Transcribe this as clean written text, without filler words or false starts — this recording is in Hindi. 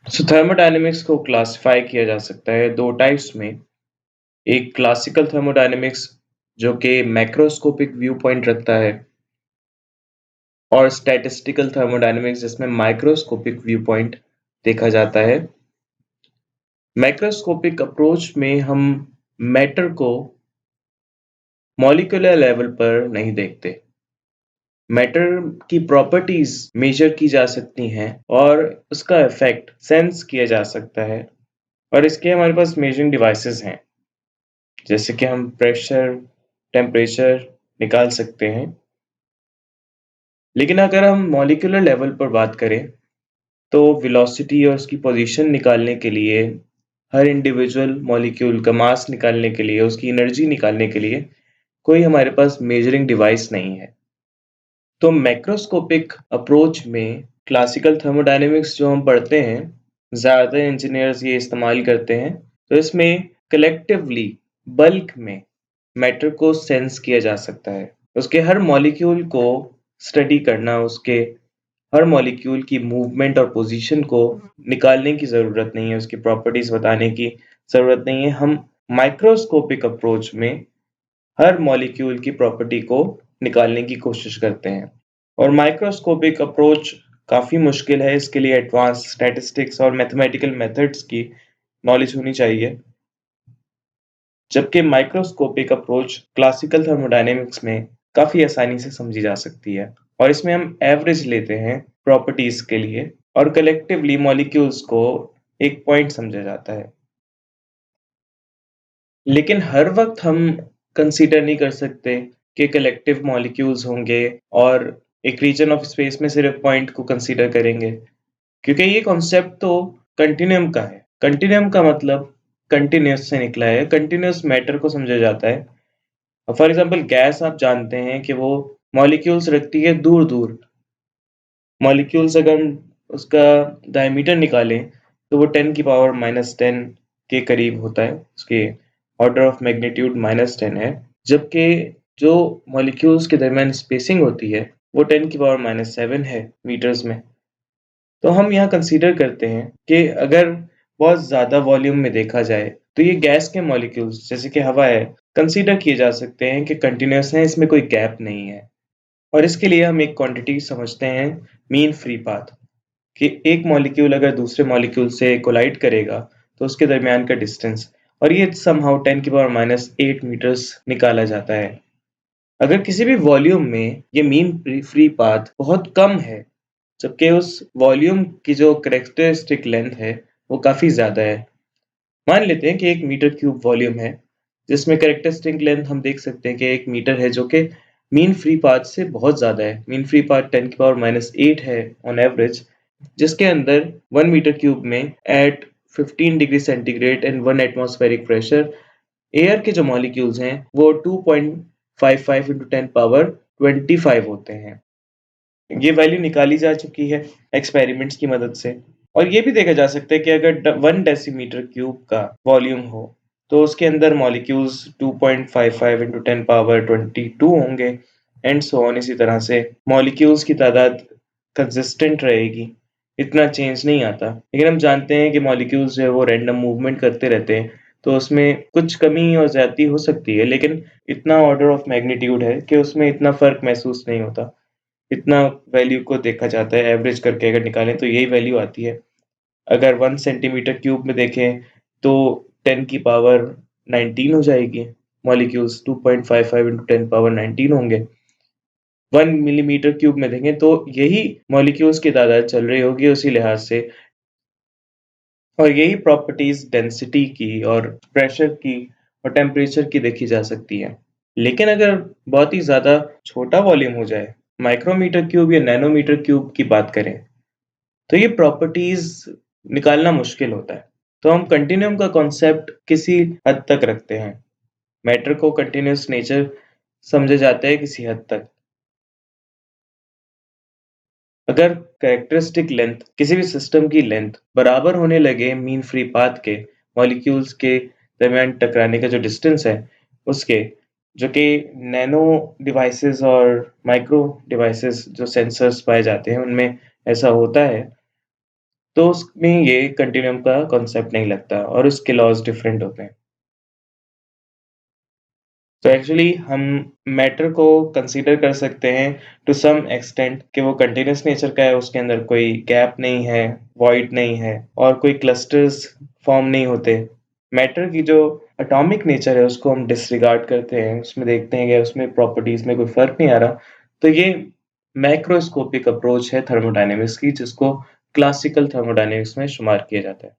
थर्मोडायनेमिक्स को क्लासिफाई किया जा सकता है दो टाइप्स में। एक क्लासिकल थर्मोडायनेमिक्स जो कि मैक्रोस्कोपिक व्यू पॉइंट रखता है, और स्टैटिस्टिकल थर्मोडायनेमिक्स जिसमें माइक्रोस्कोपिक व्यू पॉइंट देखा जाता है। मैक्रोस्कोपिक अप्रोच में हम मैटर को मॉलिक्यूलर लेवल पर नहीं देखते। मैटर की प्रॉपर्टीज मेजर की जा सकती हैं और उसका इफेक्ट सेंस किया जा सकता है, और इसके हमारे पास मेजरिंग डिवाइसेस हैं, जैसे कि हम प्रेशर, टेम्परेचर निकाल सकते हैं। लेकिन अगर हम मॉलिक्यूलर लेवल पर बात करें तो वेलोसिटी और उसकी पोजीशन निकालने के लिए, हर इंडिविजुअल मॉलिक्यूल का मास निकालने के लिए, उसकी एनर्जी निकालने के लिए कोई हमारे पास मेजरिंग डिवाइस नहीं है। तो मैक्रोस्कोपिक अप्रोच में क्लासिकल थर्मोडायनेमिक्स जो हम पढ़ते हैं, ज़्यादातर इंजीनियर्स ये इस्तेमाल करते हैं। तो इसमें कलेक्टिवली बल्क में मैटर को सेंस किया जा सकता है। उसके हर मॉलिक्यूल को स्टडी करना, उसके हर मॉलिक्यूल की मूवमेंट और पोजीशन को निकालने की ज़रूरत नहीं है, उसकी प्रॉपर्टीज बताने की ज़रूरत नहीं है। हम माइक्रोस्कोपिक अप्रोच में हर मॉलिक्यूल की प्रॉपर्टी को निकालने की कोशिश करते हैं। और माइक्रोस्कोपिक अप्रोच काफ़ी मुश्किल है, इसके लिए एडवांस स्टैटिस्टिक्स और मैथमेटिकल मेथड्स की नॉलेज होनी चाहिए। जबकि माइक्रोस्कोपिक अप्रोच क्लासिकल थर्मोडायनेमिक्स में काफ़ी आसानी से समझी जा सकती है, और इसमें हम एवरेज लेते हैं प्रॉपर्टीज के लिए, और कलेक्टिवली मॉलिक्यूल्स को एक पॉइंट समझा जाता है। लेकिन हर वक्त हम कंसीडर नहीं कर सकते कि कलेक्टिव मॉलिक्यूल्स होंगे और एक रीजन ऑफ स्पेस में सिर्फ पॉइंट को कंसीडर करेंगे, क्योंकि ये कॉन्सेप्ट तो कंटिन्यूम का है। कंटिन्यूम का मतलब कंटिन्यूस से निकला है, कंटिन्यूस मैटर को समझा जाता है। फॉर एग्जाम्पल गैस आप जानते हैं कि वो मॉलिक्यूल्स रखती है दूर दूर। मॉलिक्यूल्स अगर हम उसका डायमीटर निकालें तो वो 10⁻⁻10 के करीब होता है, उसके ऑर्डर ऑफ मैग्नीट्यूड -10 है। जबकि जो मॉलिक्यूल्स के दरमियान स्पेसिंग होती है वो 10⁻⁷ है मीटर्स में। तो हम यहाँ कंसीडर करते हैं कि अगर बहुत ज़्यादा वॉल्यूम में देखा जाए तो ये गैस के मॉलिक्यूल्स जैसे कि हवा है, कंसीडर किए जा सकते हैं कि कंटिन्यूस हैं, इसमें कोई गैप नहीं है। और इसके लिए हम एक क्वांटिटी समझते हैं, मीन फ्री पाथ, कि एक मॉलिक्यूल अगर दूसरे मॉलिक्यूल से कोलाइड करेगा तो उसके दरमियान का डिस्टेंस, और ये समहाउ 10⁻⁸ मीटर्स निकाला जाता है। अगर किसी भी वॉल्यूम में ये मीन फ्री पाथ बहुत कम है, जबकि उस वॉल्यूम की जो कैरेक्टरिस्टिक लेंथ है वो काफ़ी ज़्यादा है। मान लेते हैं कि 1 मीटर क्यूब वॉल्यूम है, जिसमें कैरेक्टरिस्टिक लेंथ हम देख सकते हैं कि 1 मीटर है, जो कि मीन फ्री पाथ से बहुत ज़्यादा है। मीन फ्री पाथ 10⁻⁸ है ऑन एवरेज, जिसके अंदर 1 मीटर क्यूब में at 15 degree centigrade and 1 atmospheric pressure air के जो मॉलिक्यूल्स हैं वो 2.55 into 10 पावर 25 होते हैं। ये वैल्यू निकाली जा चुकी है एक्सपेरिमेंट्स की मदद से। और ये भी देखा जा सकता है कि अगर 1 डेसीमीटर क्यूब का वॉल्यूम हो तो उसके अंदर मॉलिक्यूल्स 2.55 into 10 पावर 22 होंगे, एंड सो ऑन। इसी तरह से मॉलिक्यूल्स की तादाद कंसिस्टेंट रहेगी, इतना चेंज नहीं आता। लेकिन हम जानते हैं कि मॉलिक्यूल्स जो है वो रैंडम मूवमेंट करते रहते हैं, तो उसमें कुछ कमी और ज्यादती हो सकती है, लेकिन इतना ऑर्डर ऑफ मैग्नीट्यूड है कि उसमें इतना फर्क महसूस नहीं होता। इतना वैल्यू को देखा जाता है, एवरेज करके अगर निकालें तो यही वैल्यू आती है। अगर 1 सेंटीमीटर क्यूब में देखें तो 10 की पावर 19 हो जाएगी, मॉलिक्यूल्स 2.55 into 10 पावर 19 होंगे। 1 मिलीमीटर क्यूब में देखें तो यही मॉलिक्यूल्स की तादाद चल रही होगी उसी लिहाज से, और यही प्रॉपर्टीज डेंसिटी की और प्रेशर की और टेम्परेचर की देखी जा सकती है। लेकिन अगर बहुत ही ज़्यादा छोटा वॉल्यूम हो जाए, माइक्रोमीटर क्यूब या नैनोमीटर क्यूब की बात करें, तो ये प्रॉपर्टीज निकालना मुश्किल होता है। तो हम कंटिन्यूम का कॉन्सेप्ट किसी हद तक रखते हैं। मैटर को कंटिन्यूस नेचर समझा जाता है किसी हद तक। अगर कैरेक्टरिस्टिक लेंथ, किसी भी सिस्टम की लेंथ बराबर होने लगे मीन फ्री पाथ के, मॉलिक्यूल्स के दरमियान टकराने का जो डिस्टेंस है उसके, जो कि नैनो डिवाइसेस और माइक्रो डिवाइसेस जो सेंसर्स पाए जाते हैं उनमें ऐसा होता है, तो उसमें ये कंटीन्यूअम का कॉन्सेप्ट नहीं लगता और उसके लॉज़ डिफरेंट होते हैं। तो एक्चुअली हम मैटर को कंसीडर कर सकते हैं टू सम एक्सटेंट कि वो कंटीन्यूअस नेचर का है, उसके अंदर कोई गैप नहीं है, वॉइड नहीं है और कोई क्लस्टर्स फॉर्म नहीं होते। मैटर की जो एटॉमिक नेचर है उसको हम डिसरिगार्ड करते हैं, उसमें देखते हैं कि उसमें प्रॉपर्टीज़ में कोई फ़र्क नहीं आ रहा। तो ये मैक्रोस्कोपिक अप्रोच है थर्मोडायनामिक्स की जिसको क्लासिकल थर्मोडायनामिक्स में शुमार किया जाता है।